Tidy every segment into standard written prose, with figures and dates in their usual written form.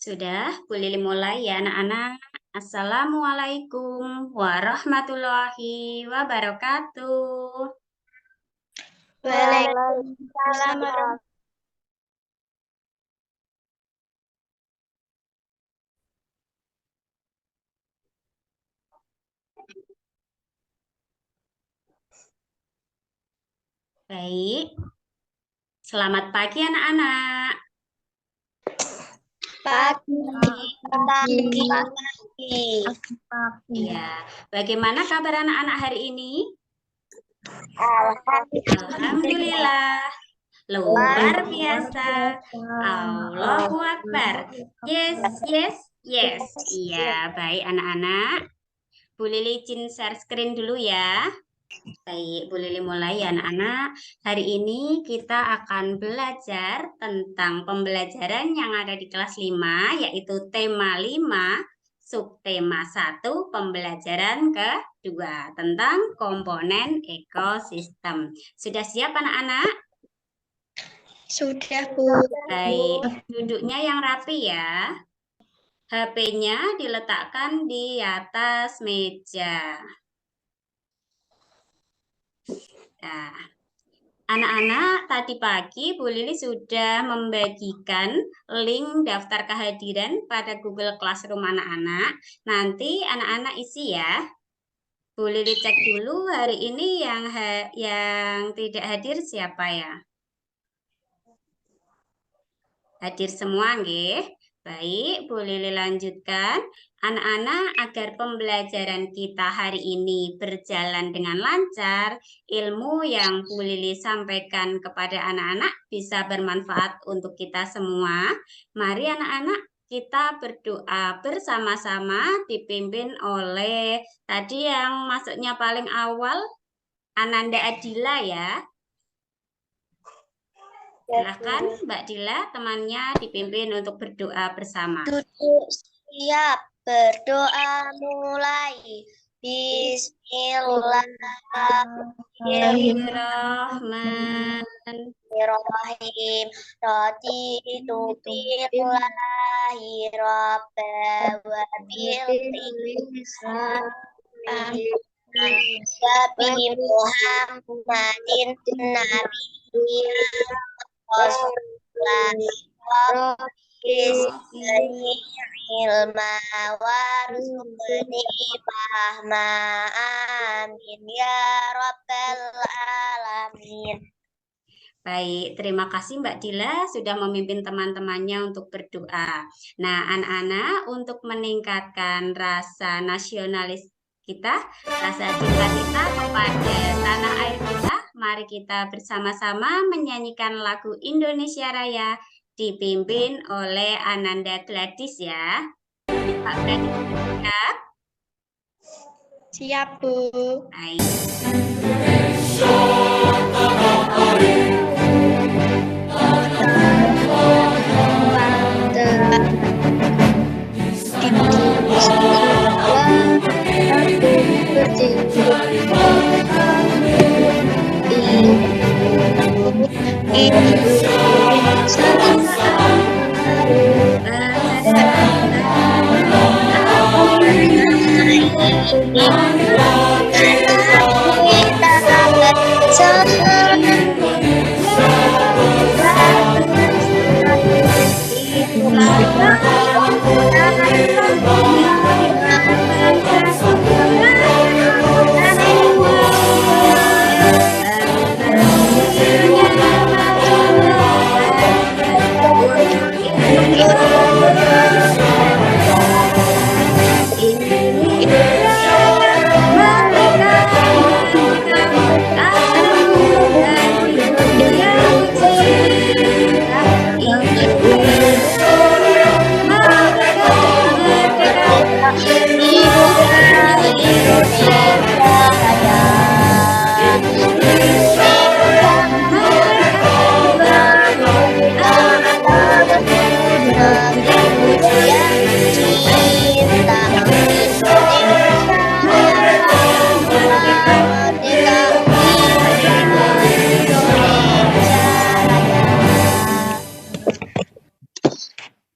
Sudah, boleh mulai ya anak-anak. Assalamualaikum warahmatullahi wabarakatuh. Waalaikumsalam warahmatullahi. Baik, selamat pagi anak-anak. Pagi. Ya, bagaimana kabar anak-anak hari ini? Alhamdulillah. Luar biasa. Allahu Akbar. Yes. Iya, baik anak-anak. Bu Lili izin share screen dulu ya. Baik, Bu Lili mulai ya anak-anak. Hari ini kita akan belajar tentang pembelajaran yang ada di kelas 5, yaitu tema 5, subtema 1, pembelajaran kedua tentang komponen ekosistem. Sudah siap anak-anak? Sudah, Bu. Baik, duduknya yang rapi ya. HP-nya diletakkan di atas meja. Nah, anak-anak, tadi pagi Bu Lili sudah membagikan link daftar kehadiran pada Google Classroom anak-anak. Nanti anak-anak isi ya. Bu Lili cek dulu hari ini yang tidak hadir siapa ya? Hadir semua nggih. Baik, Bu Lili lanjutkan. Anak-anak, agar pembelajaran kita hari ini berjalan dengan lancar, ilmu yang Bu Lili sampaikan kepada anak-anak bisa bermanfaat untuk kita semua. Mari anak-anak, kita berdoa bersama-sama dipimpin oleh tadi yang masuknya paling awal, Ananda Adila ya. Silahkan Mbak Dila, temannya dipimpin untuk berdoa bersama. Duduk siap, berdoa mulai. Bismillahirrahmanirrahim. Raditu billahi rabba wa bil Nabi Muhammadin nabiyya Rasulullah ilma warzuqni fahma amin ya rabbal alamin. Baik, terima kasih Mbak Dila sudah memimpin teman-temannya untuk berdoa. Nah, anak-anak, untuk meningkatkan rasa nasionalis kita, rasa cinta kita kepada tanah air kita, mari kita bersama-sama menyanyikan lagu Indonesia Raya dipimpin oleh Ananda Gladys ya. Pak Gladys siap? Siap, Bu. Baik.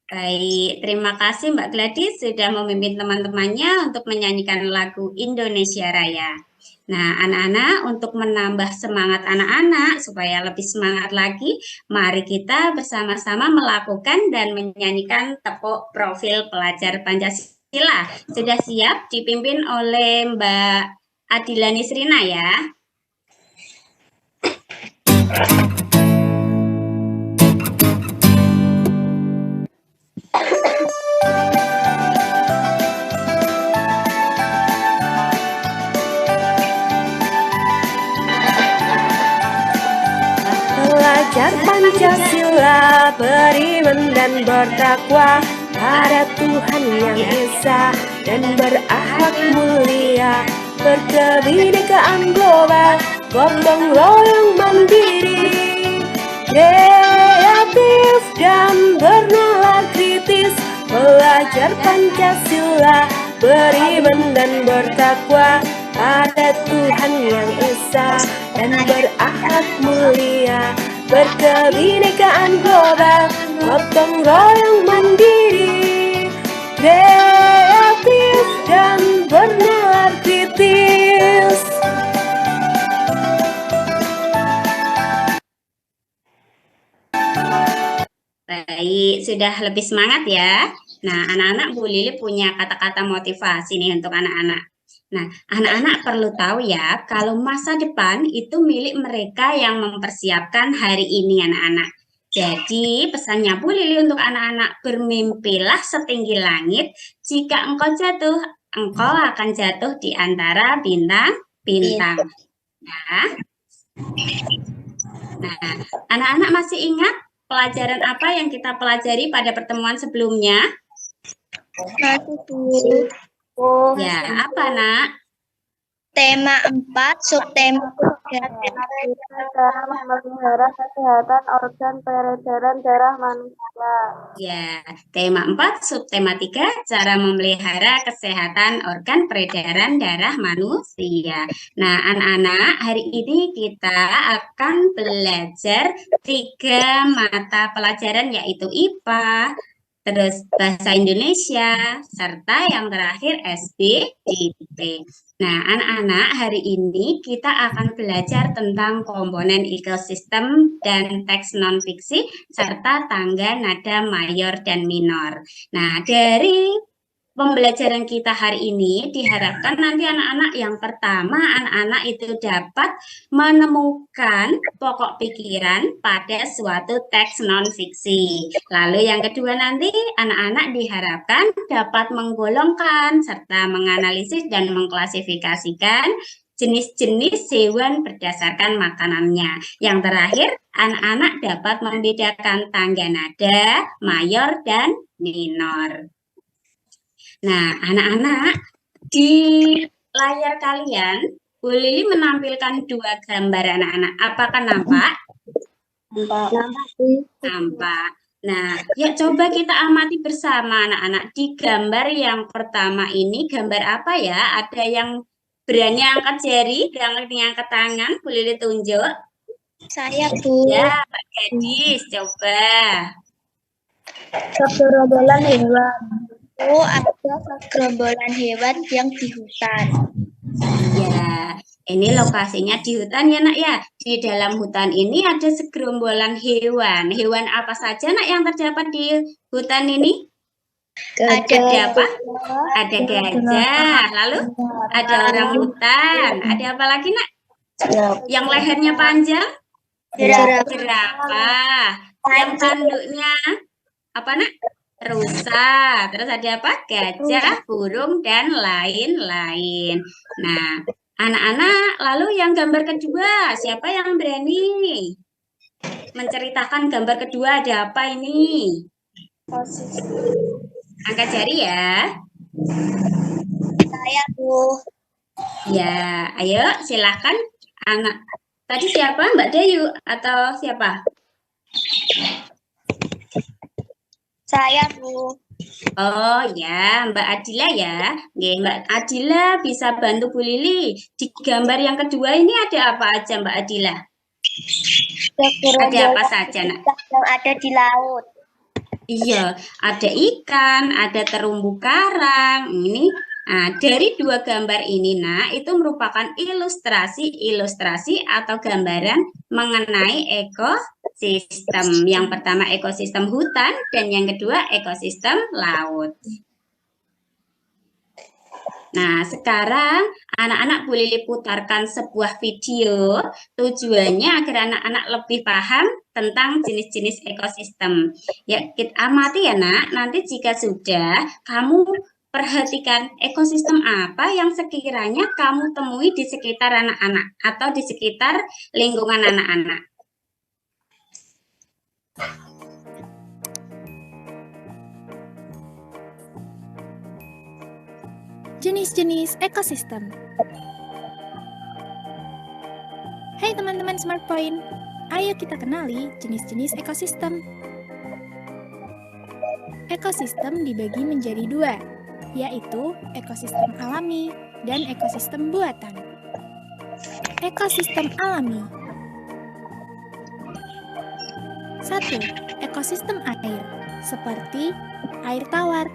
Baik, terima kasih Mbak Gladys sudah memimpin teman-temannya untuk menyanyikan lagu Indonesia Raya. Nah, anak-anak, untuk menambah semangat anak-anak supaya lebih semangat lagi, mari kita bersama-sama melakukan dan menyanyikan tepuk profil pelajar Pancasila. Sudah siap dipimpin oleh Mbak Adila Nisrina ya? Belajar Pancasila, beriman dan bertakwa pada Tuhan yang Esa dan berakhlak mulia, berkebinekaan global, gotong royong mandiri, kreatif dan bernalar kritis. Belajar Pancasila, beriman dan bertakwa pada Tuhan yang Esa dan berakhlak mulia, berkebinekaan global, gotong royong mandiri, kreatif dan bernalar kritis. Baik, sudah lebih semangat ya. Nah, anak-anak Bu Lili punya kata-kata motivasi nih untuk anak-anak. Nah, anak-anak perlu tahu ya, kalau masa depan itu milik mereka yang mempersiapkan hari ini anak-anak. Jadi, pesannya Bu Lili untuk anak-anak, bermimpilah setinggi langit. Jika engkau jatuh, engkau akan jatuh di antara bintang-bintang. Nah, anak-anak masih ingat pelajaran apa yang kita pelajari pada pertemuan sebelumnya? Ya, apa nak? Tema 4, subtema 3. Cara memelihara kesehatan organ peredaran darah manusia. Ya, tema 4, subtema 3, cara memelihara kesehatan organ peredaran darah manusia. Nah, anak-anak, hari ini kita akan belajar 3 mata pelajaran yaitu IPA, terus bahasa Indonesia, serta yang terakhir SBDP. Nah, anak-anak, hari ini kita akan belajar tentang komponen ekosistem dan teks non-fiksi, serta tangga nada mayor dan minor. Nah, dari pembelajaran kita hari ini diharapkan nanti anak-anak yang pertama, anak-anak itu dapat menemukan pokok pikiran pada suatu teks non-fiksi. Lalu yang kedua nanti anak-anak diharapkan dapat menggolongkan serta menganalisis dan mengklasifikasikan jenis-jenis hewan berdasarkan makanannya. Yang terakhir, anak-anak dapat membedakan tangga nada, mayor, dan minor. Nah, anak-anak, di layar kalian, Bu Lili menampilkan 2 gambar anak-anak. Apakah nampak? Nampak. Nah, ya coba kita amati bersama anak-anak. Di gambar yang pertama ini, gambar apa ya? Ada yang berani angkat jari, yang angkat tangan, Bu Lili tunjuk. Saya, Bu. Ya, Pak Gadis, coba. Segerombolan hewan. Oh, ada segerombolan hewan yang di hutan. Ya, ini lokasinya di hutan ya nak ya. Di dalam hutan ini ada segerombolan hewan. Hewan apa saja nak yang terdapat di hutan ini? Ada apa? Ada gajah. Lalu ada orang hutan. Ada apa lagi nak? Yang lehernya panjang? Jerapah. Yang tanduknya apa nak? Rusa. Terus ada apa? Gajah, burung, dan lain-lain. Nah, anak-anak, lalu yang gambar kedua, siapa yang berani menceritakan gambar kedua ada apa ini? Angkat jari ya. Saya, Bu. Ya, ayo silahkan anak. Tadi siapa? Mbak Dayu atau siapa? Saya, Bu. Oh ya, Mbak Adila ya. Nggih, Mbak Adila bisa bantu Bu Lili. Di gambar yang kedua ini ada apa aja Mbak Adila? Ada apa saja nak? Yang ada di laut. Iya, ada ikan, ada terumbu karang. Dari dua gambar ini, itu merupakan ilustrasi atau gambaran mengenai ekosistem. Yang pertama ekosistem hutan dan yang kedua ekosistem laut. Nah, sekarang anak-anak boleh putarkan sebuah video, tujuannya agar anak-anak lebih paham tentang jenis-jenis ekosistem. Ya, kita amati ya nak, nanti jika sudah, kamu perhatikan ekosistem apa yang sekiranya kamu temui di sekitar anak-anak atau di sekitar lingkungan anak-anak. Jenis-jenis ekosistem. Hai teman-teman Smart Point, ayo kita kenali jenis-jenis ekosistem. Ekosistem dibagi menjadi dua, yaitu ekosistem alami dan ekosistem buatan. Ekosistem alami. 1. Ekosistem air, seperti air tawar,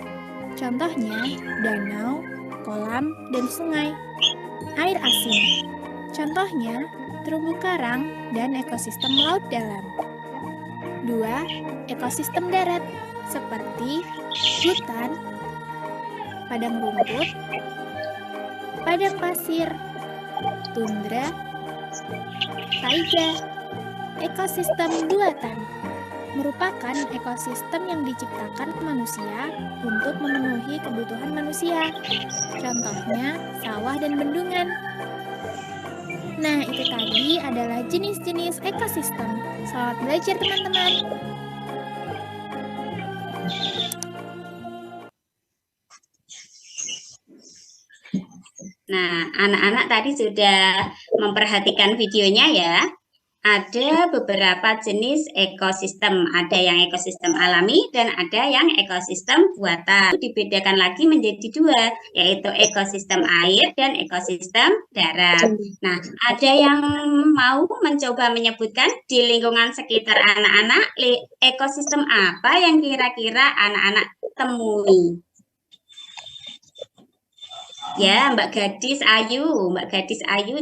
contohnya danau, kolam, dan sungai. Air asin, contohnya terumbu karang dan ekosistem laut dalam. 2. Ekosistem darat, seperti hutan, padang rumput, padang pasir, tundra, taiga. Ekosistem buatan merupakan ekosistem yang diciptakan manusia untuk memenuhi kebutuhan manusia. Contohnya, sawah dan bendungan. Nah, itu tadi adalah jenis-jenis ekosistem. Selamat belajar, teman-teman. Nah, anak-anak tadi sudah memperhatikan videonya ya. Ada beberapa jenis ekosistem, ada yang ekosistem alami dan ada yang ekosistem buatan. Itu dibedakan lagi menjadi dua, yaitu ekosistem air dan ekosistem darat. Nah, ada yang mau mencoba menyebutkan di lingkungan sekitar anak-anak, ekosistem apa yang kira-kira anak-anak temui? Ya, Mbak Gadis Ayu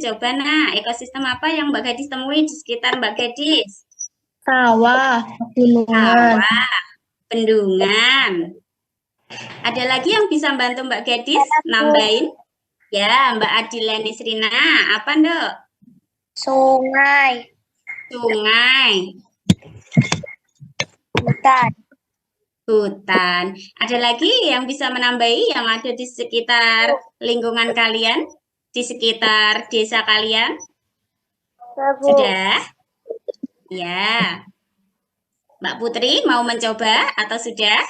coba ekosistem apa yang Mbak Gadis temui di sekitar Mbak Gadis? Sawah, gunungan. Sawah, bendungan. Ada lagi yang bisa bantu Mbak Gadis nambahin? Ya, Mbak Adila Nisrina, apa Ndok? Sungai. Hutan. Ada lagi yang bisa menambahi yang ada di sekitar lingkungan kalian? Di sekitar desa kalian? Sudah? Ya. Mbak Putri mau mencoba atau sudah?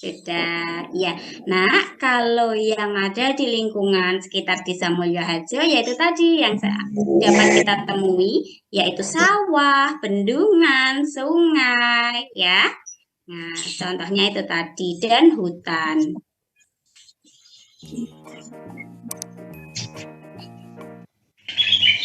Sudah, ya. Nah, kalau yang ada di lingkungan sekitar Desa Mulyoharjo, yaitu tadi yang dapat kita temui, yaitu sawah, bendungan, sungai, ya. Nah, contohnya itu tadi, dan hutan.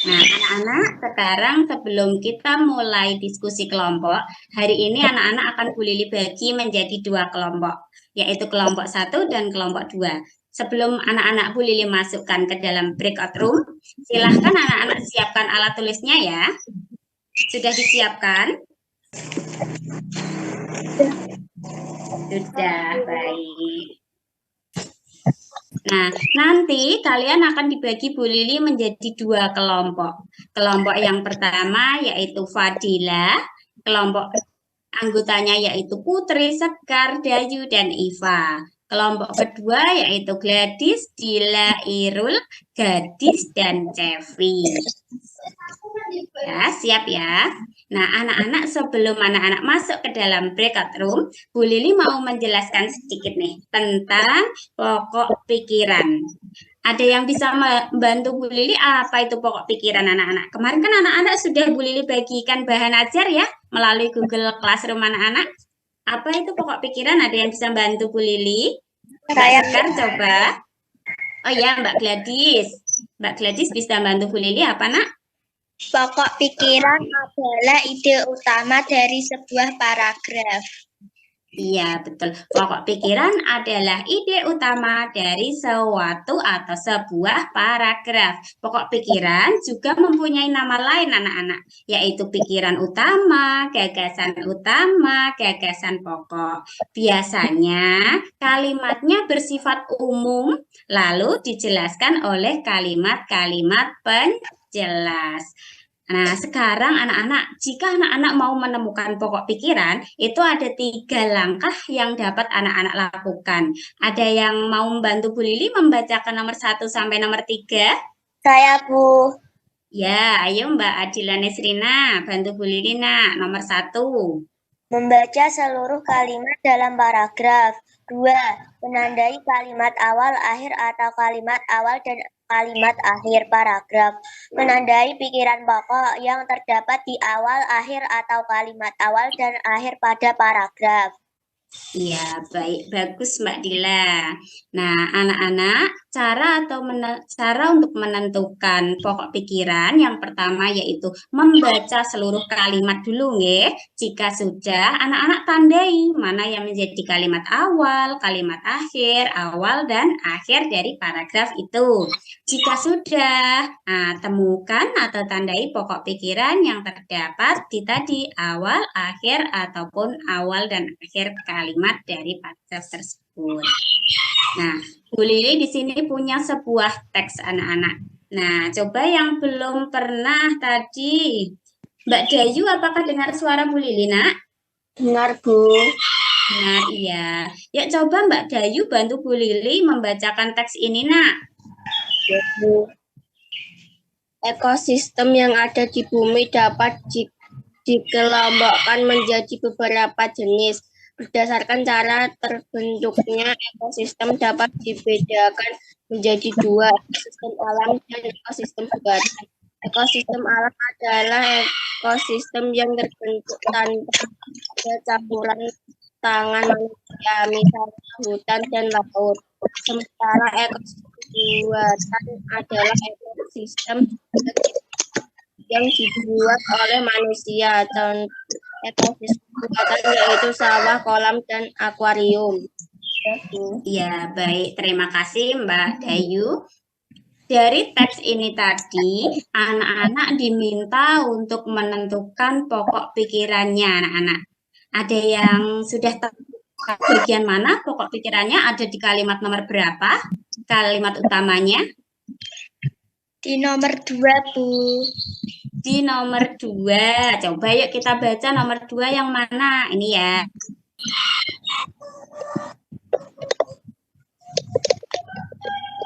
Nah, anak-anak, sekarang sebelum kita mulai diskusi kelompok, hari ini anak-anak akan Bu Lili bagi menjadi dua kelompok, yaitu kelompok 1 dan kelompok 2. Sebelum anak-anak Bu Lili masukkan ke dalam breakout room, silahkan anak-anak siapkan alat tulisnya ya. Sudah disiapkan? Sudah, baik. Nah, nanti kalian akan dibagi Bu Lili menjadi dua kelompok. Kelompok yang pertama yaitu Fadila, kelompok anggotanya yaitu Putri, Sekar, Dayu, dan Iva. Kelompok kedua yaitu Gladys, Dila, Irul, Gadis, dan Cevi. Ya, siap ya. Nah, anak-anak sebelum anak-anak masuk ke dalam breakout room, Bu Lili mau menjelaskan sedikit nih tentang pokok pikiran. Ada yang bisa membantu Bu Lili apa itu pokok pikiran anak-anak? Kemarin kan anak-anak sudah Bu Lili bagikan bahan ajar ya melalui Google Classroom anak-anak. Apa itu pokok pikiran? Ada yang bisa bantu Bu Lili? Saya Sekar coba. Oh ya, Mbak Gladys. Mbak Gladys bisa bantu Bu Lili apa nak? Pokok pikiran adalah ide utama dari sebuah paragraf. Iya, betul. Pokok pikiran adalah ide utama dari suatu atau sebuah paragraf. Pokok pikiran juga mempunyai nama lain anak-anak, yaitu pikiran utama, gagasan pokok. Biasanya kalimatnya bersifat umum, lalu dijelaskan oleh kalimat-kalimat penjelas. Nah, sekarang anak-anak, jika anak-anak mau menemukan pokok pikiran, itu ada 3 langkah yang dapat anak-anak lakukan. Ada yang mau membantu Bu Lili membacakan nomor 1 sampai nomor 3? Saya, Bu. Ya, ayo Mbak Adila Nesrina, bantu Bu Lili, nak. Nomor 1. Membaca seluruh kalimat dalam paragraf. 2. Menandai kalimat awal, akhir, atau kalimat awal dan kalimat akhir paragraf. Menandai pikiran pokok yang terdapat di awal, akhir, atau kalimat awal dan akhir pada paragraf. Iya, baik, bagus Mbak Dila. Nah, anak-anak, cara untuk menentukan pokok pikiran yang pertama yaitu membaca seluruh kalimat dulu, nggih. Jika sudah, anak-anak tandai mana yang menjadi kalimat awal, kalimat akhir, awal dan akhir dari paragraf itu. Jika sudah, temukan atau tandai pokok pikiran yang terdapat di tadi awal, akhir, ataupun awal dan akhir kalimat dari paragraf tersebut. Nah, Bu Lili di sini punya sebuah teks anak-anak. Nah, coba yang belum pernah tadi. Mbak Dayu, apakah dengar suara Bu Lili, nak? Dengar, Bu. Benar, iya. Yuk coba Mbak Dayu bantu Bu Lili membacakan teks ini, nak. Ekosistem yang ada di bumi dapat dikelompokkan menjadi beberapa jenis. Berdasarkan cara terbentuknya, ekosistem dapat dibedakan menjadi 2, ekosistem alam dan ekosistem buatan. Ekosistem alam adalah ekosistem yang terbentuk tanpa ada campuran tangan manusia, misalnya hutan dan laut. Sementara ekosistem buatan adalah ekosistem yang dibuat oleh manusia. Contoh ekosistem buatan yaitu sawah, kolam, dan akuarium. Ya, baik. Terima kasih Mbak Dayu. Dari teks ini tadi, anak-anak diminta untuk menentukan pokok pikirannya, anak-anak. Ada yang sudah tahu bagian mana pokok pikirannya ada di kalimat nomor berapa? Kalimat utamanya? Di nomor 2, Bu. Di nomor 2. Coba yuk kita baca nomor 2 yang mana? Ini ya.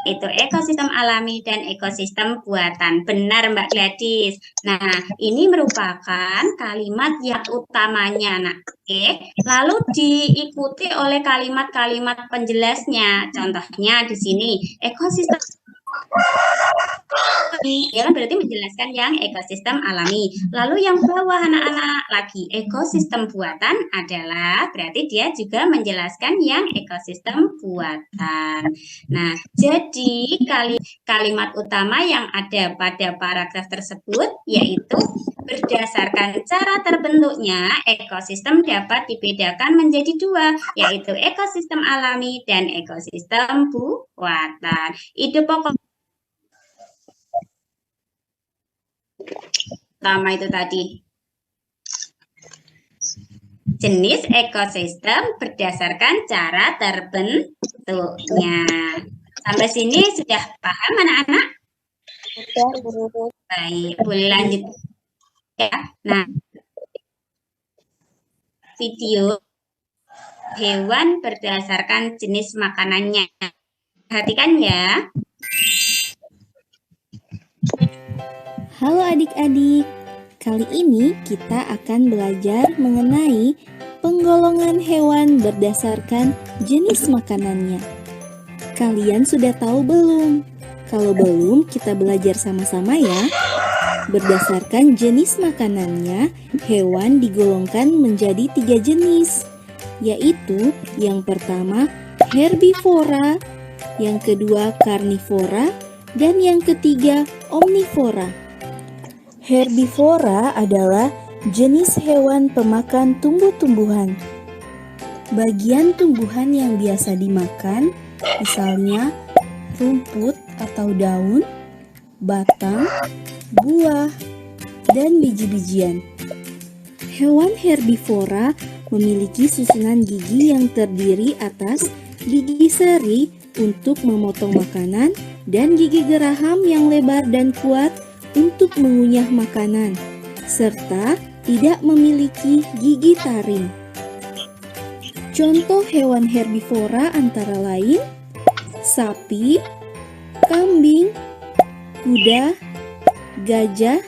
Itu ekosistem alami dan ekosistem buatan. Benar Mbak Gladys. Nah, ini merupakan kalimat yang utamanya, nak. Oke. Lalu diikuti oleh kalimat-kalimat penjelasnya. Contohnya di sini, ekosistem ya kan berarti menjelaskan yang ekosistem alami. Lalu yang bawah anak-anak lagi ekosistem buatan adalah berarti dia juga menjelaskan yang ekosistem buatan. Nah, jadi kalimat utama yang ada pada paragraf tersebut yaitu berdasarkan cara terbentuknya ekosistem dapat dibedakan menjadi 2, yaitu ekosistem alami dan ekosistem buatan. Ide pokok pertama itu tadi. Jenis ekosistem berdasarkan cara terbentuknya. Sampai sini sudah paham anak-anak? Baik, boleh lanjut. Ya. Nah, video hewan berdasarkan jenis makanannya. Perhatikan ya. Halo adik-adik, kali ini kita akan belajar mengenai penggolongan hewan berdasarkan jenis makanannya. Kalian sudah tahu belum? Kalau belum, kita belajar sama-sama ya. Berdasarkan jenis makanannya, hewan digolongkan menjadi 3 jenis, yaitu yang pertama herbivora, yang kedua karnivora, dan yang ketiga omnivora. Herbivora adalah jenis hewan pemakan tumbuh-tumbuhan. Bagian tumbuhan yang biasa dimakan, misalnya rumput atau daun, batang, buah, dan biji-bijian. Hewan herbivora memiliki susunan gigi yang terdiri atas gigi seri untuk memotong makanan dan gigi geraham yang lebar dan kuat untuk mengunyah makanan, serta tidak memiliki gigi taring. Contoh hewan herbivora antara lain sapi, kambing, kuda, gajah,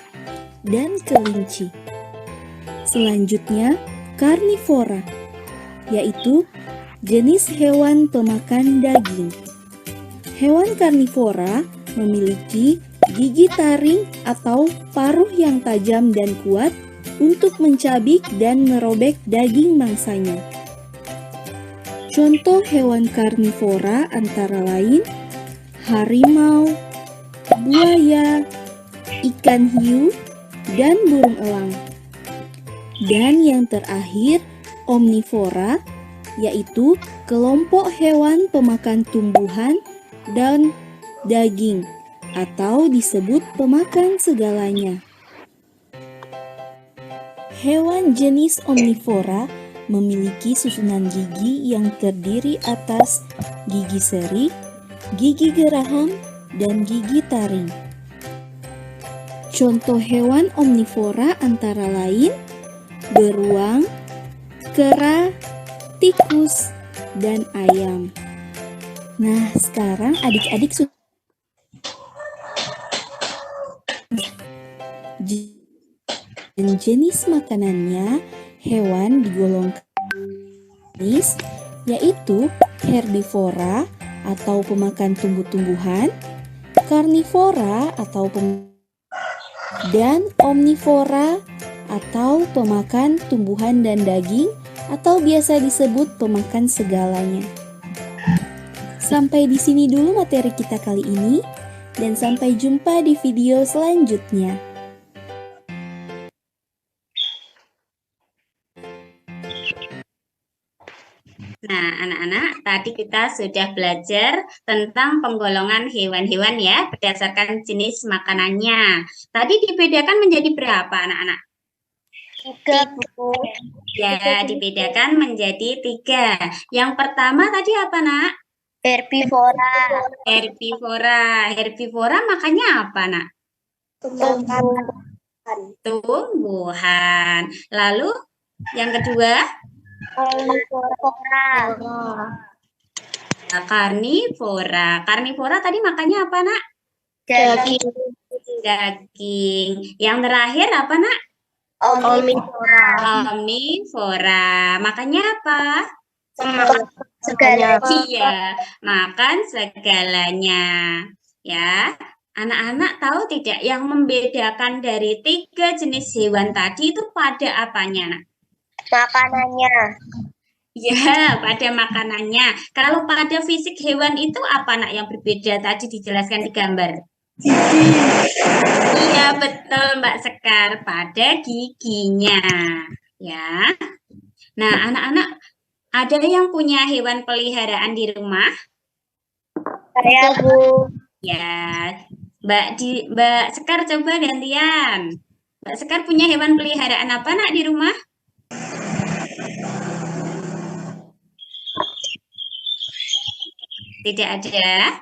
dan kelinci. Selanjutnya, karnivora, yaitu jenis hewan pemakan daging. Hewan karnivora memiliki gigi taring atau paruh yang tajam dan kuat untuk mencabik dan merobek daging mangsanya. Contoh hewan karnivora antara lain harimau, buaya, ikan hiu, dan burung elang. Dan yang terakhir, omnivora, yaitu kelompok hewan pemakan tumbuhan dan daging, atau disebut pemakan segalanya. Hewan jenis omnivora memiliki susunan gigi yang terdiri atas gigi seri, gigi geraham, dan gigi taring. Contoh hewan omnivora antara lain beruang, kera, tikus, dan ayam. Nah, sekarang adik-adik jenis makanannya hewan digolongkan jenis, yaitu herbivora atau pemakan tumbuh-tumbuhan, karnivora atau dan omnivora atau pemakan tumbuhan dan daging atau biasa disebut pemakan segalanya. Sampai di sini dulu materi kita kali ini dan sampai jumpa di video selanjutnya. Nah, anak-anak, tadi kita sudah belajar tentang penggolongan hewan-hewan ya, berdasarkan jenis makanannya. Tadi dibedakan menjadi berapa, anak-anak? 3, Bu. Ya, dibedakan menjadi 3. Yang pertama tadi apa, Nak? Herbivora. Herbivora. Herbivora makannya apa, Nak? Tumbuhan. Lalu yang kedua? Karnivora. Karnivora tadi makannya apa, Nak? Daging. Daging. Yang terakhir apa, Nak? Omnivora. Omnivora. Makannya apa? Segalanya. Iya, makan segalanya. Ya, anak-anak tahu tidak yang membedakan dari 3 jenis hewan tadi itu pada apanya, Nak? Makanannya. Ya, pada makanannya. Kalau pada fisik hewan itu apa, Nak, yang berbeda tadi dijelaskan di gambar? Iya, betul, Mbak Sekar. Pada giginya. Ya. Nah, anak-anak, ada yang punya hewan peliharaan di rumah? Saya, Bu. Ya, Mbak Sekar coba gantian. Mbak Sekar punya hewan peliharaan apa, Nak, di rumah? Tidak ada.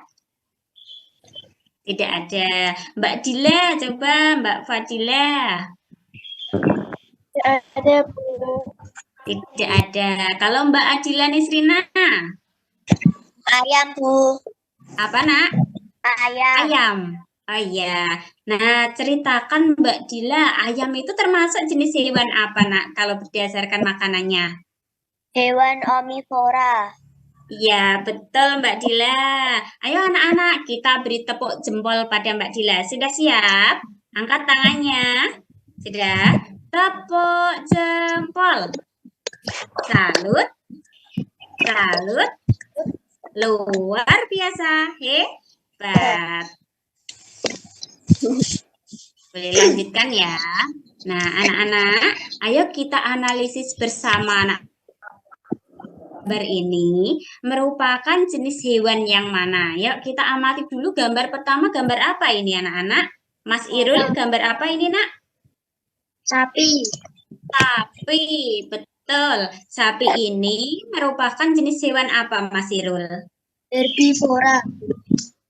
Tidak ada. Mbak Dila, coba Mbak Fadila. Tidak ada, Bu. Tidak ada. Kalau Mbak Adila Nisrina? Ayam, Bu. Apa, Nak? Ayam. Ayam. Oh iya. Nah, ceritakan Mbak Dila, ayam itu termasuk jenis hewan apa, Nak, kalau berdasarkan makanannya? Hewan omnivora. Iya, betul Mbak Dila. Ayo anak-anak, kita beri tepuk jempol pada Mbak Dila. Sudah siap? Angkat tangannya. Sudah? Tepuk jempol. Salut. Salut. Luar biasa. Hebat. Boleh lanjutkan ya. Nah, anak-anak, ayo kita analisis bersama anak. Gambar ini merupakan jenis hewan yang mana? Yuk kita amati dulu gambar pertama, gambar apa ini anak-anak? Mas Irul, gambar apa ini nak? Sapi. Sapi, betul. Sapi ini merupakan jenis hewan apa Mas Irul? Herbivora.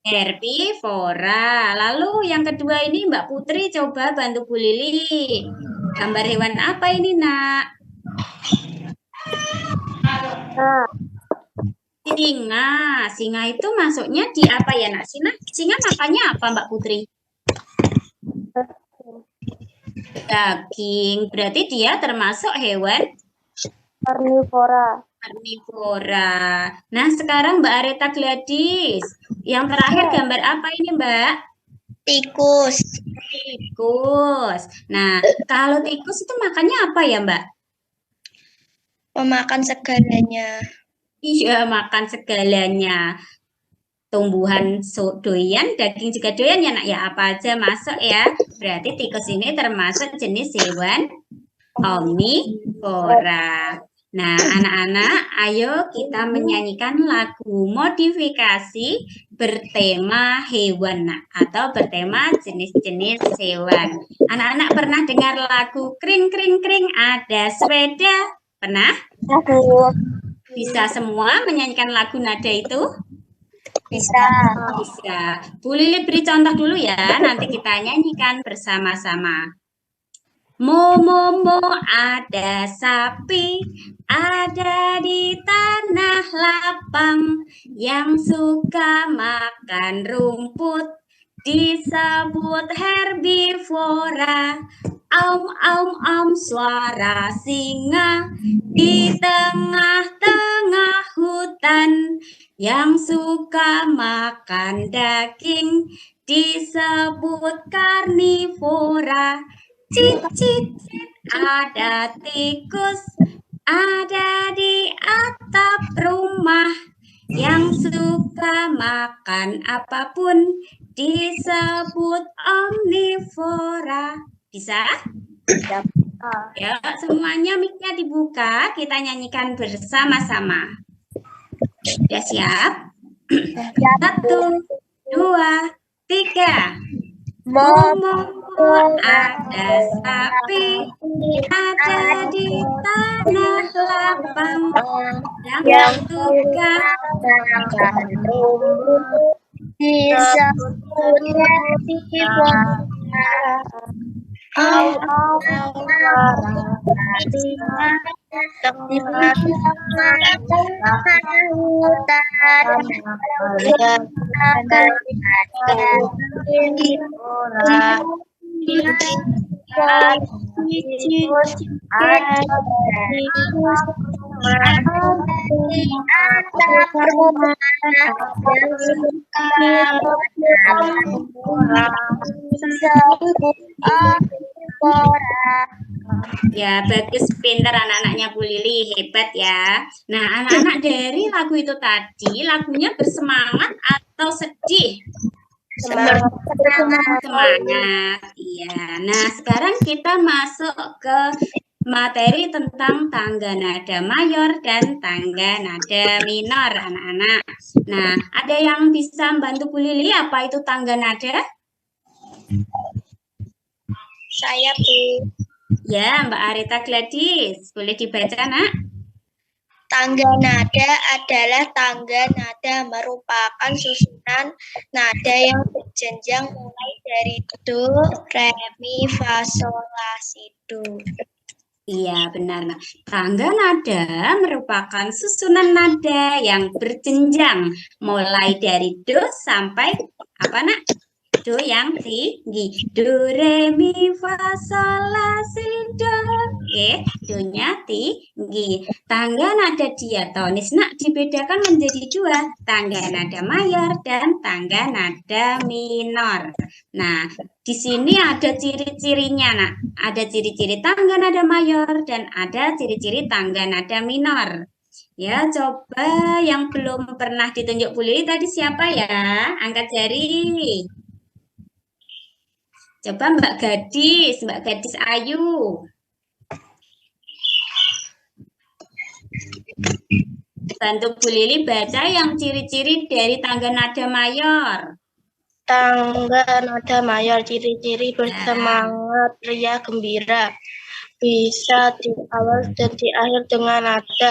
Herbivora. Lalu yang kedua ini Mbak Putri coba bantu Bu Lili. Gambar hewan apa ini nak? Singa. Singa itu masuknya di apa ya nak? Singa makannya apa Mbak Putri? Daging. Berarti dia termasuk hewan Karnivora. karnivora. Nah, sekarang Mbak Areta Gladys. Yang terakhir gambar apa ini Mbak? Tikus. Tikus. Nah, kalau tikus itu makannya apa ya Mbak? Memakan segalanya. Iya, makan segalanya. Tumbuhan doyan, daging juga doyan ya nak ya, apa aja masuk ya. Berarti tikus ini termasuk jenis hewan omnivora. Nah, anak-anak, ayo kita menyanyikan lagu modifikasi bertema hewan nak, atau bertema jenis-jenis hewan. Anak-anak pernah dengar lagu kring kring kring ada sepeda? Pernah? Bisa semua menyanyikan lagu nada itu? Bisa. Bisa. Bu Lili beri contoh dulu ya, nanti kita nyanyikan bersama-sama. Mo ada sapi, ada di tanah lapang, yang suka makan rumput, disebut herbivora. Suara singa di tengah-tengah hutan, yang suka makan daging disebut karnivora. Cit, cit, cit, ada tikus, ada di atap rumah, yang suka makan apapun disebut omnivora. Bisa? Ya, semuanya mic-nya dibuka, kita nyanyikan bersama-sama. Sudah siap? 1, 2, 3. Ada sapi, ada di tanah lapang, yang suka makan rumput, disebut herbivora. Ya, bagus, pintar anak-anaknya Bu Lili, hebat ya. Nah, anak-anak dari lagu itu tadi, lagunya bersemangat atau sedih? Semangat. Iya. Nah, sekarang kita masuk ke materi tentang tangga nada mayor dan tangga nada minor, anak-anak. Nah, ada yang bisa membantu Bu Lili apa itu tangga nada? Saya, Bu. Ya, Mbak Arita Gladys, boleh dibaca, nak? Tangga nada adalah tangga nada merupakan susunan nada yang berjenjang mulai dari do, re, mi, fa, sol, la, si, do. Iya, benar. Nah, tangga nada merupakan susunan nada yang berjenjang mulai dari do sampai apa, nak? Do yang tinggi. Do, re, mi, fa, sol, la, si, do. Oke, do-nya tinggi. Tangga nada diatonis, nak, dibedakan menjadi dua. Tangga nada mayor dan tangga nada minor. Nah, di sini ada ciri-cirinya, nak. Ada ciri-ciri tangga nada mayor dan ada ciri-ciri tangga nada minor. Ya, coba yang belum pernah ditunjuk Bu Lili tadi siapa ya? Angkat jari. Coba Mbak Gadis Ayu. Bantu Bu Lili baca yang ciri-ciri dari tangga nada mayor. Tangga nada mayor, ciri-ciri bersemangat, ria, gembira. Bisa di awal dan di akhir dengan nada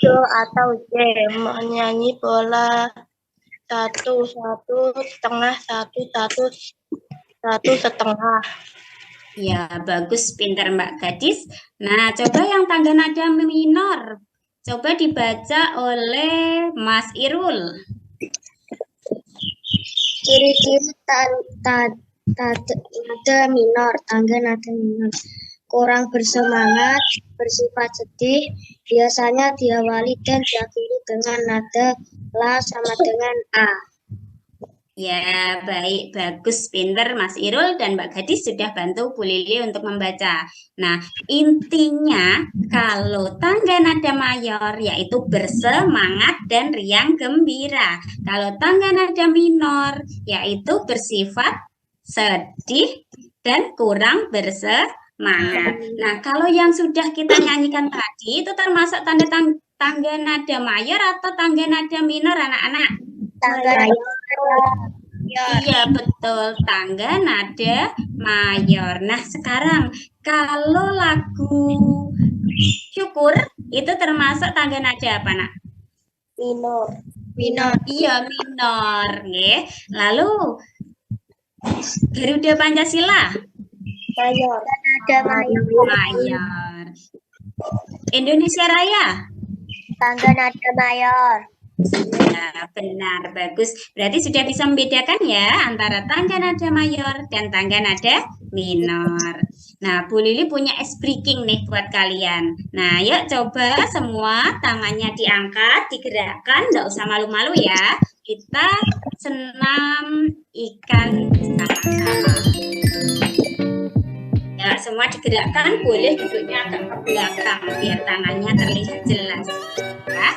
do atau J. Menyanyi bola 1, 1 setengah, 1 setengah. Ya, bagus, pintar Mbak Gadis. Nah, coba yang tangga nada minor. Coba dibaca oleh Mas Irul. Ciri-ciri nada minor, tangga nada minor. Kurang bersemangat, bersifat sedih, biasanya diawali dan diakhiri dengan nada la sama dengan a. Ya, baik, bagus, pinter Mas Irul dan Mbak Gadis sudah bantu Bu Lili untuk membaca. Nah, intinya kalau tangga nada mayor yaitu bersemangat dan riang gembira. Kalau tangga nada minor yaitu bersifat sedih dan kurang bersemangat. Nah, kalau yang sudah kita nyanyikan tadi itu termasuk tangga nada mayor atau tangga nada minor, anak-anak? Tangga Iya, betul, tangga nada mayor. Nah, sekarang kalau lagu Syukur itu termasuk tangga nada apa, Nak? Minor. Iya, minor, nggih. Lalu Garuda Pancasila Mayor. mayor. Indonesia Raya. Tangga nada mayor. Ya, benar, bagus. Berarti sudah bisa membedakan ya antara tangga nada mayor dan tangga nada minor. Nah, Bu Lili punya ice breaking nih buat kalian. Nah, yuk coba semua tangannya diangkat, digerakkan, nggak usah malu-malu ya. Kita senam ikan sama-sama. Ya, semua digerakkan, boleh duduknya agak ke belakang biar tangannya terlihat jelas. Ya.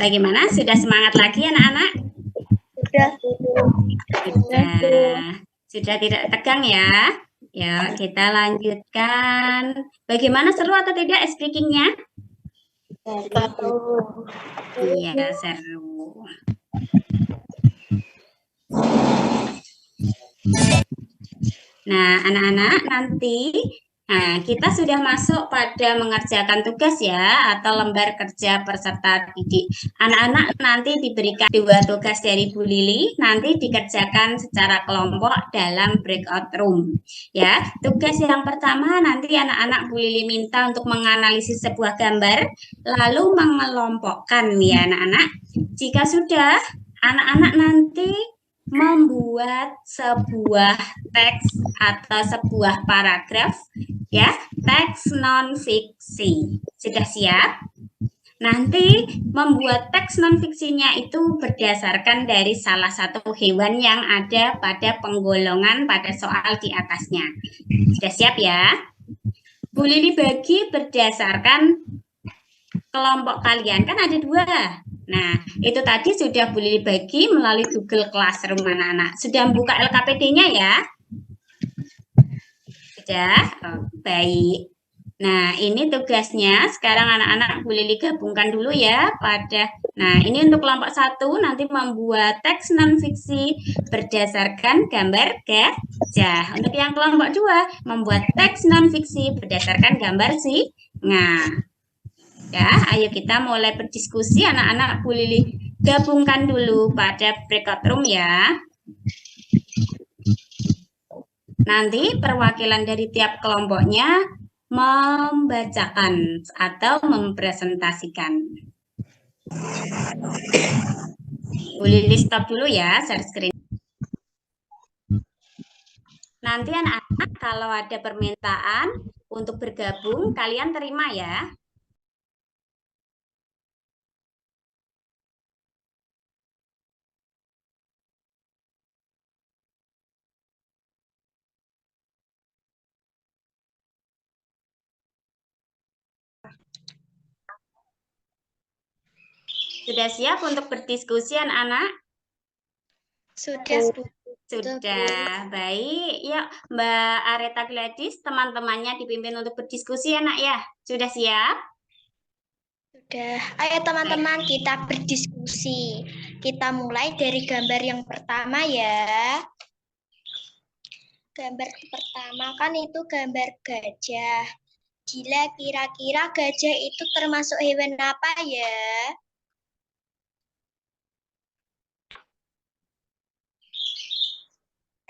Bagaimana? Sudah semangat lagi anak-anak? Sudah tidak tegang ya? Ya, kita lanjutkan. Bagaimana, seru atau tidak speakingnya? Iya, seru. Nah, anak-anak nanti kita sudah masuk pada mengerjakan tugas ya, atau lembar kerja peserta didik. Anak-anak nanti diberikan 2 tugas dari Bu Lili, nanti dikerjakan secara kelompok dalam breakout room. Ya, tugas yang pertama nanti anak-anak Bu Lili minta untuk menganalisis sebuah gambar, lalu mengelompokkan ya anak-anak. Jika sudah, anak-anak nanti membuat sebuah teks atau sebuah paragraf ya, teks non fiksi. Sudah siap? Nanti membuat teks non-fiksinya itu berdasarkan dari salah satu hewan yang ada pada penggolongan pada soal di atasnya. Sudah siap ya? Bu Lili bagi berdasarkan kelompok kalian, kan ada 2. Nah, itu tadi sudah Bu Lili bagi melalui Google Classroom anak-anak. Sudah membuka LKPD-nya ya? Sudah? Oh, baik. Nah, ini tugasnya. Sekarang anak-anak Bu Lili gabungkan dulu ya pada. Nah, ini untuk kelompok 1 nanti membuat teks non-fiksi berdasarkan gambar gajah. Untuk yang kelompok 2 membuat teks non-fiksi berdasarkan gambar singa. Ya, ayo kita mulai berdiskusi anak-anak. Bu Lili gabungkan dulu pada breakout room ya. Nanti perwakilan dari tiap kelompoknya membacakan atau mempresentasikan. Boleh di stop dulu ya share screen. Nanti anak-anak kalau ada permintaan untuk bergabung kalian terima ya. Sudah siap untuk berdiskusi anak-anak? Sudah, Bu. Sudah, baik. Yuk, Mbak Areta Gladys, teman-temannya dipimpin untuk berdiskusi ya, Nak ya. Sudah siap? Sudah. Ayo teman-teman kita berdiskusi. Kita mulai dari gambar yang pertama ya. Gambar pertama kan itu gambar gajah. Gila, kira-kira gajah itu termasuk hewan apa ya?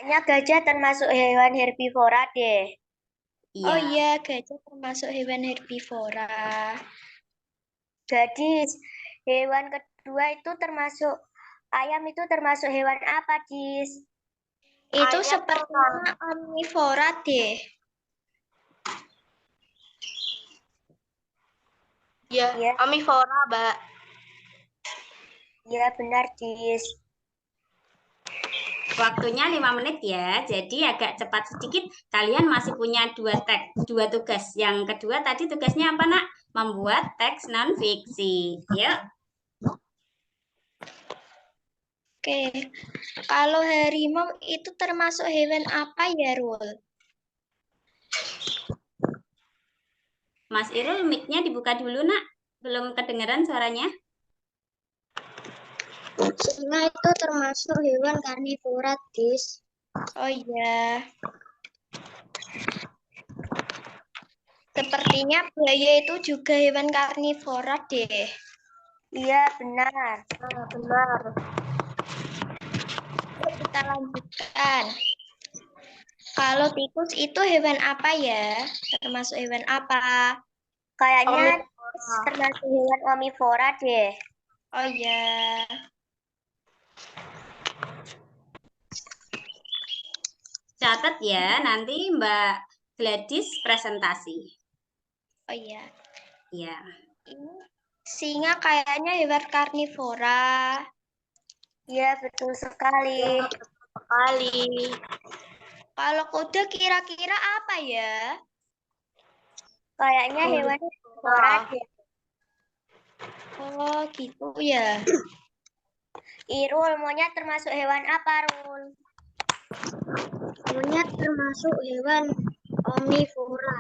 Kayaknya gajah termasuk hewan herbivora deh. Iya. Oh iya, gajah termasuk hewan herbivora. Gadis, hewan kedua itu termasuk ayam itu termasuk hewan apa, Dis? Itu sepertinya omnivora deh. Ya, omnivora, Mbak. Ya, benar, Dis. Waktunya 5 menit ya, jadi agak cepat sedikit. Kalian masih punya 2 tugas. Yang kedua tadi tugasnya apa, Nak? Membuat teks non-fiksi. Yuk. Oke, kalau harimau itu termasuk hewan apa ya, Rul? Mas Irul, mic-nya dibuka dulu, Nak. Belum kedengaran suaranya. Singa itu termasuk hewan karnivora, Dis. Oh iya. Sepertinya buaya itu juga hewan karnivora deh. Iya, benar. Benar. Kita lanjutkan. Kalau tikus itu hewan apa ya? Termasuk hewan apa? Kayaknya termasuk hewan omnivora deh. Oh iya. Catat ya, nanti Mbak Gladys presentasi. Oh iya. Iya. Ini singa kayaknya hewan karnivora. Iya, betul sekali. Kalau kuda kira-kira apa ya? Kayaknya hewan herbivora deh. Oh, gitu ya. Irul, monyet termasuk hewan apa, Rul? Monyet termasuk hewan omnivora.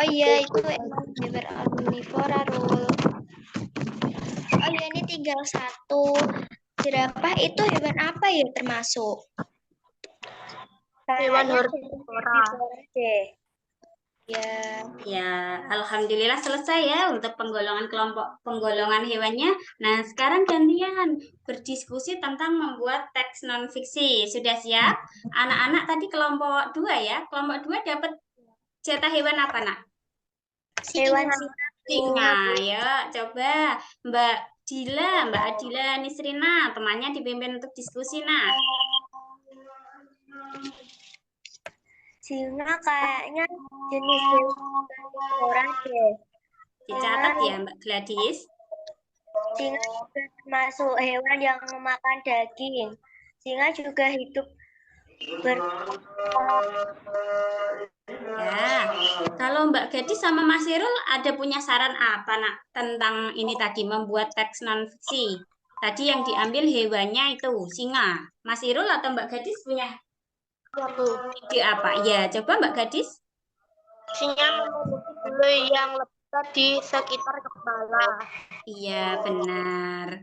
Oh iya, itu emang hewan omnivora, Rul. Oh iya, ini tinggal 1. Jerapah itu hewan apa ya termasuk? Hewan herbivora deh. Ya, alhamdulillah selesai ya untuk penggolongan hewannya. Nah, sekarang gantian berdiskusi tentang membuat teks non-fiksi. Sudah siap? Anak-anak tadi kelompok 2 ya. Kelompok 2 dapat jatah hewan apa, Nak? Hewan Singa. Ya, coba Mbak Adila Nisrina, temannya dipimpin untuk diskusi, nah. singa kayaknya jenis hewan herbivora deh. Dicatat ya, Mbak Gladys. Singa juga termasuk hewan yang memakan daging. Singa juga hidup Ya, kalau Mbak Gadis sama Mas Irul ada punya saran apa nak tentang ini tadi membuat teks non-fiksi? Tadi yang diambil hewannya itu singa. Mas Irul atau Mbak Gadis punya ide apa? Ya, coba Mbak Gadis. Singa memiliki bulu yang lebat di sekitar kepala. Iya, benar.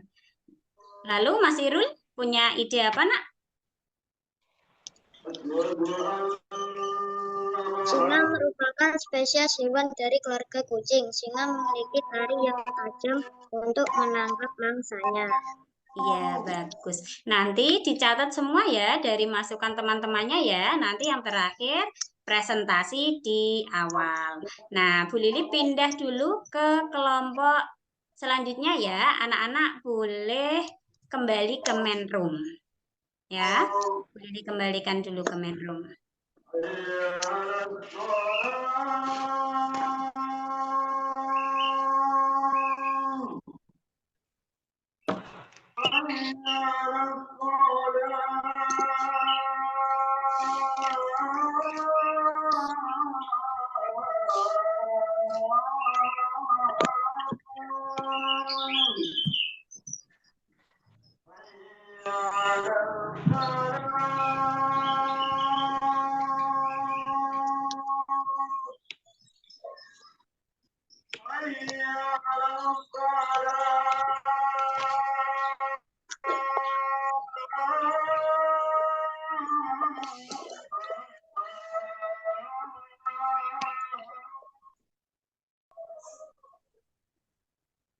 Lalu Mas Irul punya ide apa nak? Singa merupakan spesies hewan dari keluarga kucing. Singa memiliki taring yang tajam untuk menangkap mangsanya. Iya, bagus. Nanti dicatat semua ya dari masukan teman-temannya ya. Nanti yang terakhir presentasi di awal. Nah, Bu Lili pindah dulu ke kelompok selanjutnya ya. Anak-anak boleh kembali ke main room. Ya, Bu Lili kembalikan dulu ke main room.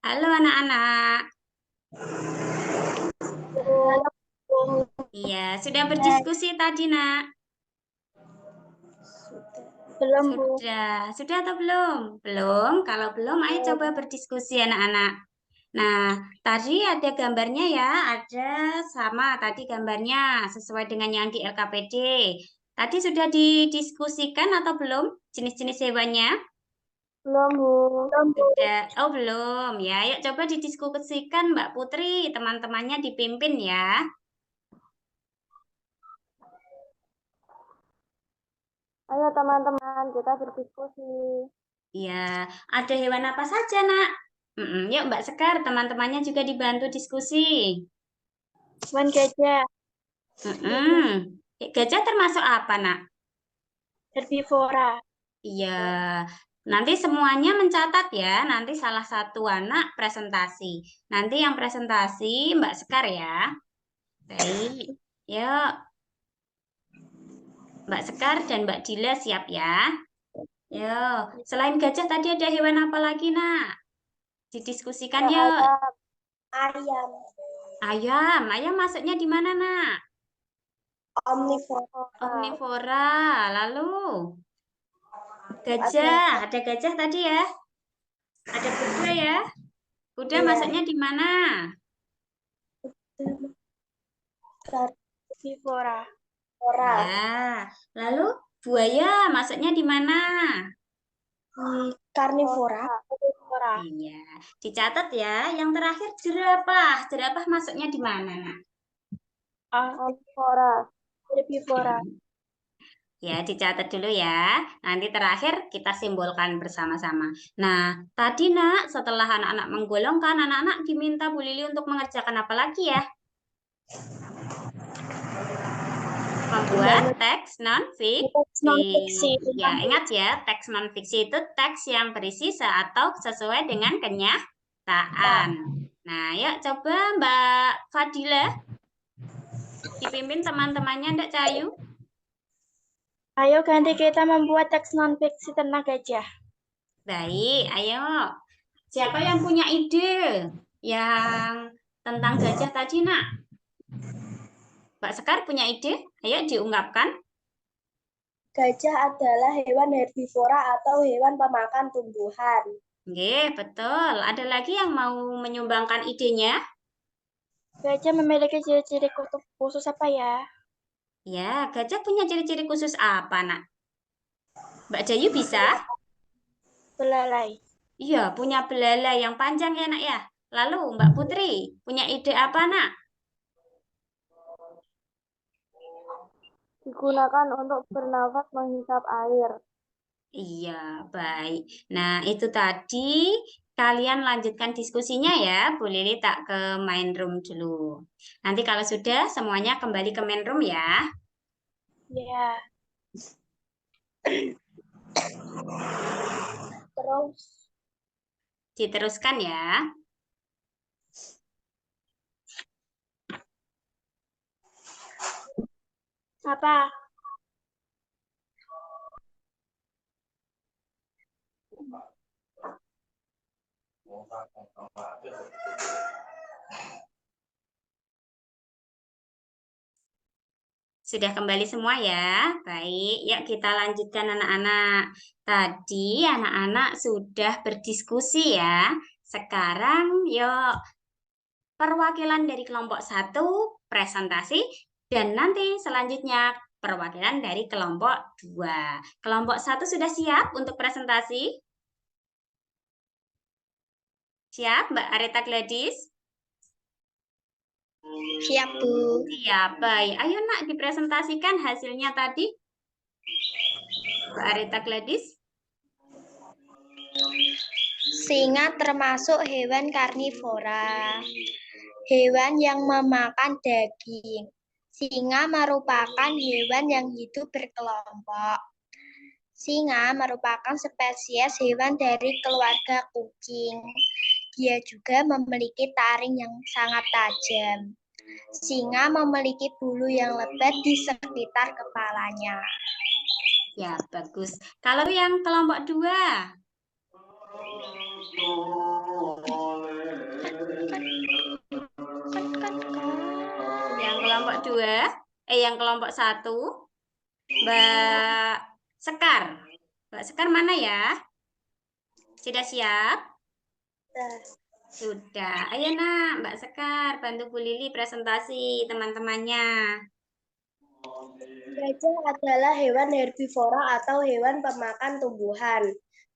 Halo anak-anak. Iya, sudah berdiskusi tadi, Nak? Belum, Bu. Sudah atau belum? Belum. Kalau belum, ayo coba berdiskusi anak-anak. Nah, tadi ada gambarnya ya, ada sama tadi gambarnya sesuai dengan yang di LKPD. Tadi sudah didiskusikan atau belum jenis-jenis hewannya? Belum, Bu. Sudah. Oh, belum ya. Ayo coba didiskusikan Mbak Putri, teman-temannya dipimpin ya. Ayo teman-teman, kita berdiskusi. Ya, ada hewan apa saja, Nak? Yuk Mbak Sekar, teman-temannya juga dibantu diskusi. Hewan gajah, Gajah termasuk apa, Nak? herbivora. Iya, nanti semuanya mencatat ya. Nanti salah satu anak presentasi. Nanti yang presentasi Mbak Sekar ya. Baik, yuk. Mbak Sekar dan Mbak Dila siap ya. Yuk, selain gajah tadi ada hewan apa lagi, Nak? Didiskusikan yuk. Ayam, Ayam masuknya di mana, Nak? omnivora. Omnivora, lalu gajah, ada gajah tadi ya? Ada kuda ya? Kuda masuknya di mana? Herbivora. Ya, lalu buaya masuknya di mana? Karnivora. Iya, dicatat ya. Yang terakhir jerapah. Jerapah masuknya di mana, Nak? Omnivora. Herbivora. Ya, dicatat dulu ya. Nanti terakhir kita simbolkan bersama-sama. Nah, tadi Nak, setelah anak-anak menggolongkan, anak-anak diminta Bu Lili untuk mengerjakan apa lagi ya? Membuat teks non-fiksi. Ya, ingat ya, teks non-fiksi itu teks yang berisi atau sesuai dengan kenyataan. Nah, yuk coba Mbak Fadila dipimpin teman-temannya, Ndak Cahayu. Ayo ganti kita membuat teks non-fiksi tentang gajah. Baik, ayo. Siapa yang punya ide yang tentang gajah tadi, Nak? Mbak Sekar punya ide? Ayo diungkapkan. Gajah adalah hewan herbivora atau hewan pemakan tumbuhan. Oke, betul. Ada lagi yang mau menyumbangkan idenya? Gajah memiliki ciri-ciri khusus apa ya? Ya, gajah punya ciri-ciri khusus apa, Nak? Mbak Jayu bisa? Belalai. Iya, punya belalai yang panjang ya, Nak ya. Lalu Mbak Putri, punya ide apa, Nak? Digunakan untuk bernafas menghisap air. Iya, baik. Nah, itu tadi kalian lanjutkan diskusinya ya. Bu Lili tak ke main room dulu. Nanti kalau sudah semuanya kembali ke main room ya. Ya. Terus Diteruskan ya. apa? Sudah kembali semua ya? Baik, yuk kita lanjutkan anak-anak. Tadi anak-anak sudah berdiskusi ya. Sekarang yuk perwakilan dari kelompok 1 presentasi dan nanti selanjutnya perwakilan dari kelompok 2. Kelompok 1 sudah siap untuk presentasi? Siap, Mbak Areta Gladys? Siap, Bu. Siap, baik. Ayo nak dipresentasikan hasilnya tadi. Mbak Areta Gladys? Singa termasuk hewan karnivora, hewan yang memakan daging. Singa merupakan hewan yang hidup berkelompok. Singa merupakan spesies hewan dari keluarga kucing. Dia juga memiliki taring yang sangat tajam. Singa memiliki bulu yang lebat di sekitar kepalanya. Ya, bagus. Kalau yang kelompok 2? Yang kelompok 2? Yang kelompok 1? Mbak Sekar. Mbak Sekar mana ya? Sudah siap? Sudah. Ayo nak, Mbak Sekar, bantu Bu Lili presentasi teman-temannya. Gajah adalah hewan herbivora atau hewan pemakan tumbuhan.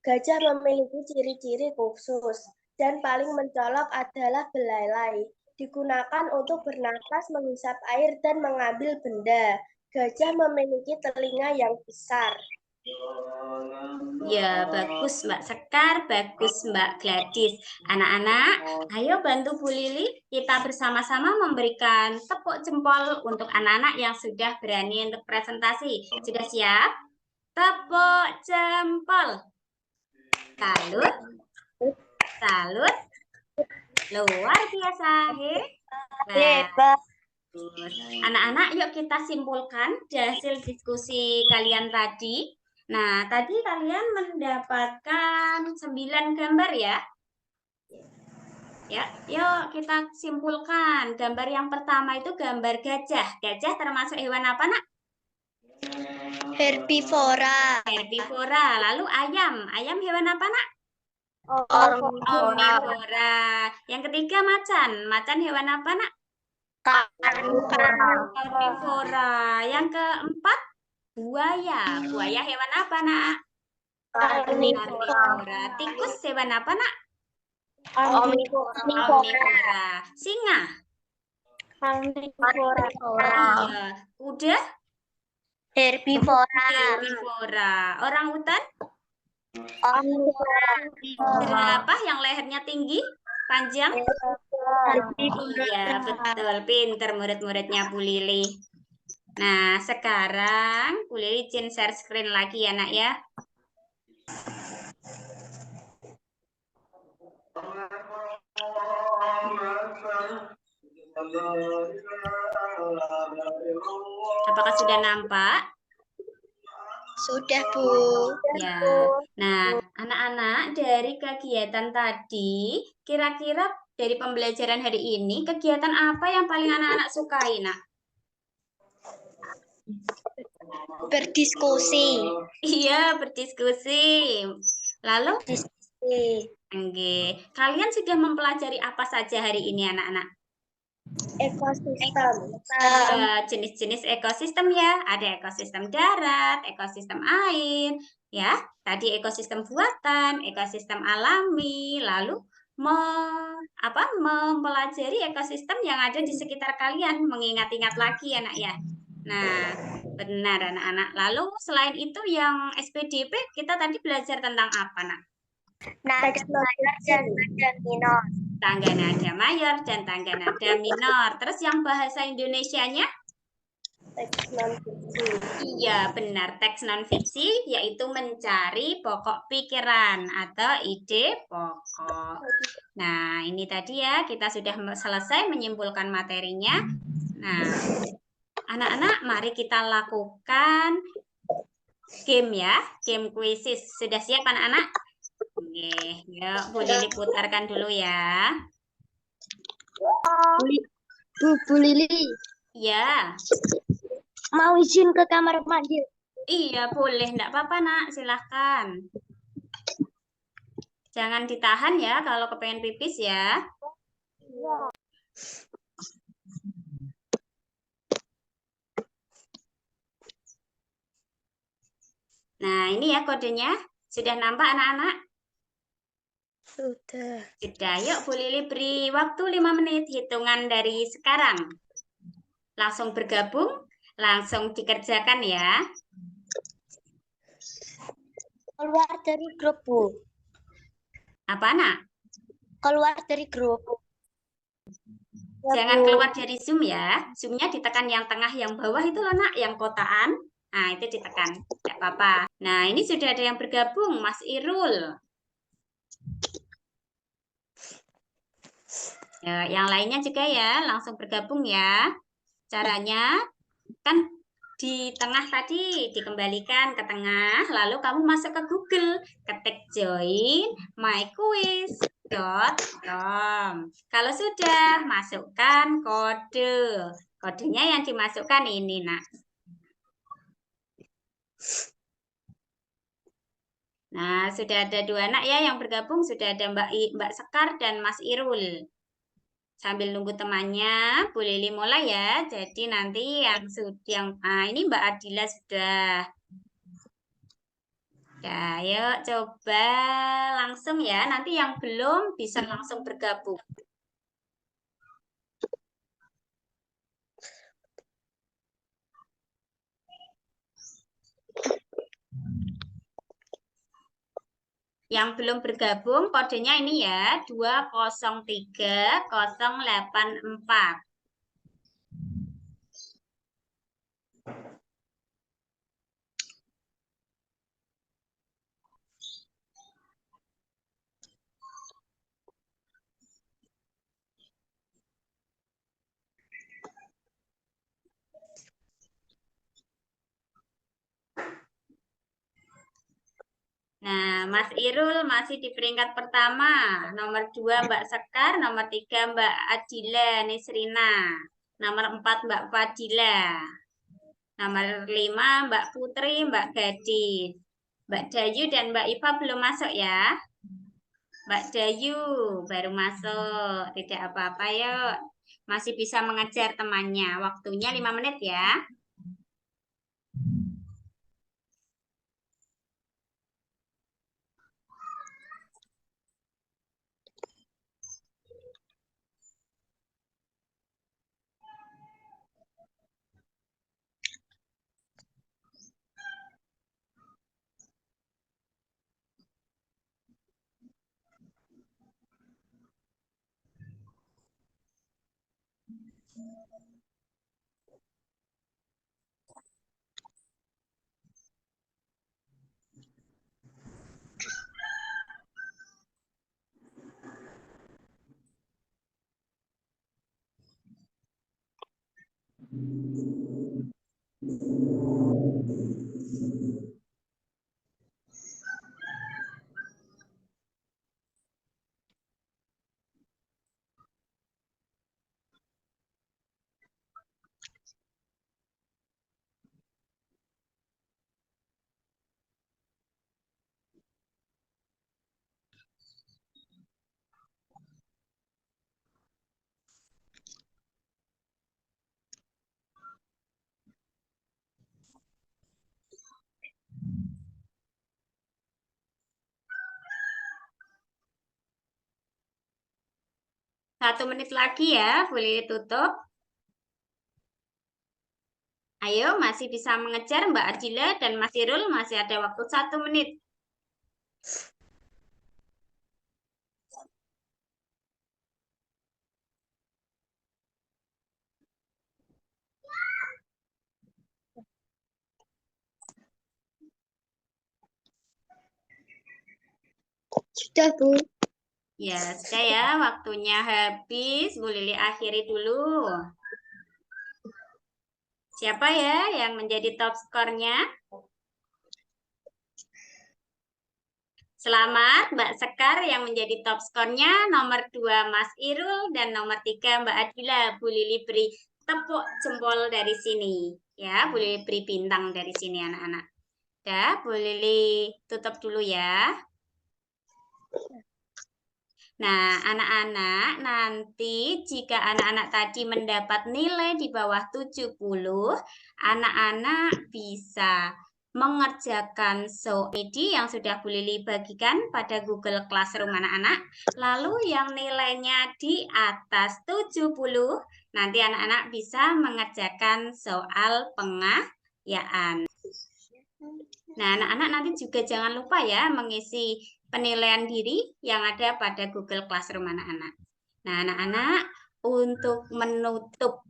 Gajah memiliki ciri-ciri khusus dan paling mencolok adalah belalai. Digunakan untuk bernafas, menghisap air, dan mengambil benda. Gajah memiliki telinga yang besar. Ya, bagus Mbak Sekar, bagus Mbak Gladys. Anak-anak, ayo bantu Bu Lili. Kita bersama-sama memberikan tepuk jempol untuk anak-anak yang sudah berani untuk presentasi. Sudah siap? Tepuk jempol. Salut. Salut. Luar biasa, Hebat. Anak-anak, yuk kita simpulkan hasil diskusi kalian tadi. Nah, tadi kalian mendapatkan 9 gambar ya. Ya, yuk kita simpulkan. Gambar yang pertama itu gambar gajah. Gajah termasuk hewan apa, Nak? Herbivora. Herbivora. Lalu ayam. Ayam hewan apa, Nak? Omnivora. Yang ketiga macan. Macan hewan apa, Nak? Karnivora. Yang keempat buaya. Buaya hewan apa, Nak? Karnivora. Tikus hewan apa, Nak? Omnivora. Singa. Karnivora. Iya. Kuda. Herbivora. Orang hutan. Jerapah yang lehernya tinggi, panjang. Iya, betul. Pinter murid-muridnya Bu Lili. Nah, sekarang Bu Lili izin share screen lagi ya, Nak ya. Apakah sudah nampak? Sudah, Bu. Ya. Nah, anak-anak dari kegiatan tadi, kira-kira dari pembelajaran hari ini, kegiatan apa yang paling anak-anak sukai, Nak? Berdiskusi. Iya, berdiskusi. Lalu, kalian sudah mempelajari apa saja hari ini, anak-anak? Ekosistem. Jenis-jenis ekosistem ya. Ada ekosistem darat, ekosistem air, ya. Tadi ekosistem buatan, ekosistem alami, lalu mempelajari ekosistem yang ada di sekitar kalian, mengingat-ingat lagi anak ya. Nah, benar anak-anak. Lalu selain itu yang SPDP kita tadi belajar tentang apa, Nak? Nada mayor dan nada minor. Tangga nada mayor dan tangga nada minor. Terus yang bahasa Indonesianya? Teks non-fiksi. Iya, benar. Teks non-fiksi yaitu mencari pokok pikiran atau ide pokok. Nah, ini tadi ya, kita sudah selesai menyimpulkan materinya. Nah, anak-anak, mari kita lakukan game ya, game kuisis. Sudah siap anak-anak? Oke, yuk Bu Lili putarkan dulu ya. Bu Lili, Ya, mau izin ke kamar mandi. iya boleh, enggak apa-apa nak, silahkan. Jangan ditahan ya kalau kepengen pipis ya. Nah, ini ya kodenya. Sudah nampak anak-anak? Sudah. Sudah, yuk Bu Lili beri waktu 5 menit hitungan dari sekarang. Langsung bergabung, langsung dikerjakan ya. Keluar dari grup, Bu. Apa nak? Keluar dari grup. Jangan keluar dari Zoom ya. Zoom-nya ditekan yang tengah, yang bawah itu loh nak, yang kotaan. Nah, itu ditekan. Tidak apa-apa. Nah, ini sudah ada yang bergabung, Mas Irul. Ya, yang lainnya juga ya, langsung bergabung ya. Caranya kan di tengah tadi dikembalikan ke tengah, lalu kamu masuk ke Google, ketik join.myquiz.com. Kalau sudah, masukkan kode. Kodenya yang dimasukkan ini, Nak. Nah, sudah ada 2 anak ya yang bergabung, sudah ada Mbak Sekar dan Mas Irul. Sambil nunggu temannya, Bu Lili mulai ya. Jadi nanti ini Mbak Adila sudah. Ya, yuk coba langsung ya. Nanti yang belum bisa langsung bergabung. Yang belum bergabung, kodenya ini ya, 203084. Nah, Mas Irul masih di peringkat pertama. Nomor 2 Mbak Sekar, nomor 3 Mbak Adila Nisrina. Nomor 4 Mbak Fadila. Nomor 5 Mbak Putri, Mbak Gadis. Mbak Dayu dan Mbak Iva belum masuk ya. Mbak Dayu baru masuk. Tidak apa-apa yuk. Masih bisa mengejar temannya. Waktunya 5 menit ya. 1 menit lagi ya, boleh tutup. Ayo, masih bisa mengejar Mbak Ardila dan Mas Irul, masih ada waktu 1 menit. Sudah, Bu. Ya, sudah ya, waktunya habis. Bu Lili akhiri dulu. Siapa ya yang menjadi top skornya? Selamat Mbak Sekar yang menjadi top skornya. Nomor 2 Mas Irul dan nomor 3 Mbak Adila. Bu Lili beri tepuk jempol dari sini. Ya, Bu Lili beri bintang dari sini anak-anak. Ya, Bu Lili tutup dulu ya. Nah, anak-anak, nanti jika anak-anak tadi mendapat nilai di bawah 70, anak-anak bisa mengerjakan soal yang sudah Bu Lili bagikan pada Google Classroom anak-anak. Lalu yang nilainya di atas 70, nanti anak-anak bisa mengerjakan soal pengayaan. Nah, anak-anak nanti juga jangan lupa ya mengisi penilaian diri yang ada pada Google Classroom anak-anak. Nah, anak-anak untuk menutup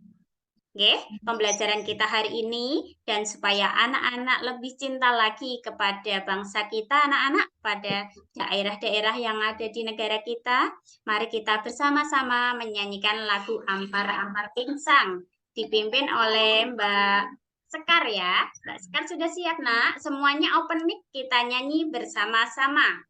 pembelajaran kita hari ini dan supaya anak-anak lebih cinta lagi kepada bangsa kita, anak-anak pada daerah-daerah yang ada di negara kita, mari kita bersama-sama menyanyikan lagu Ampar-Ampar Pinsang dipimpin oleh Mbak Sekar ya. Mbak Sekar sudah siap, Nak? Semuanya open mic, kita nyanyi bersama-sama.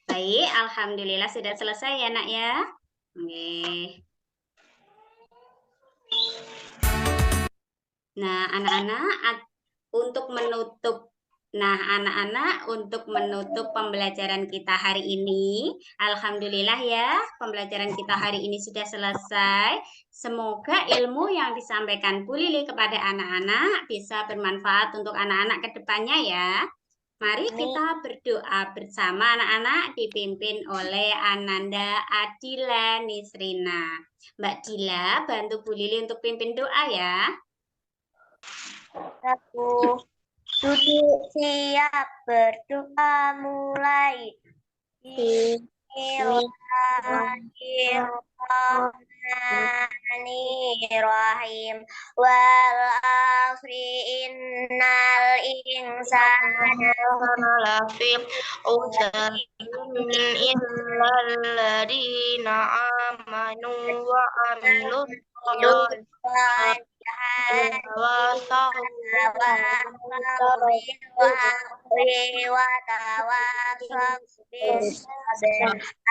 Baik, alhamdulillah sudah selesai ya, Nak ya. Oke. Nah, anak-anak untuk menutup pembelajaran kita hari ini, alhamdulillah ya, pembelajaran kita hari ini sudah selesai. Semoga ilmu yang disampaikan Bu Lili kepada anak-anak bisa bermanfaat untuk anak-anak ke depannya ya. Mari kita berdoa bersama anak-anak dipimpin oleh Ananda Adila Nisrina. Mbak Dila, bantu Bu Lili untuk pimpin doa ya. Aku duduk siap berdoa mulai. Bismillahirrahmanirrahim. Wal akhri innal insana lafi khusr illal ladzina amanu wa amilus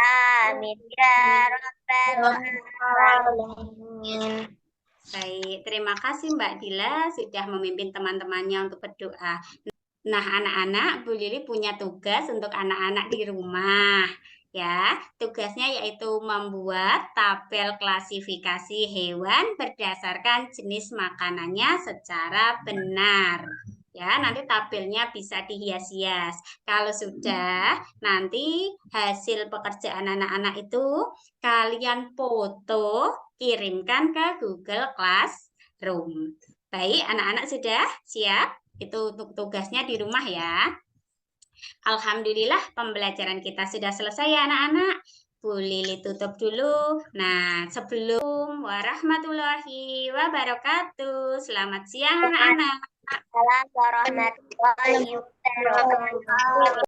Amin ya rabbal alamin. Baik, terima kasih Mbak Dila sudah memimpin teman-temannya untuk berdoa. Nah, anak-anak, Bu Lili punya tugas untuk anak-anak di rumah. Ya, tugasnya yaitu membuat tabel klasifikasi hewan berdasarkan jenis makanannya secara benar. Ya, nanti tabelnya bisa dihias-hias. Kalau sudah, nanti hasil pekerjaan anak-anak itu kalian foto, kirimkan ke Google Classroom. Baik, anak-anak sudah siap? Itu untuk tugasnya di rumah ya. Alhamdulillah pembelajaran kita sudah selesai ya anak-anak. Bu Lili tutup dulu. Nah, sebelum warahmatullahi wabarakatuh. Selamat siang anak-anak. Waalaikumsalam warahmatullahi wabarakatuh.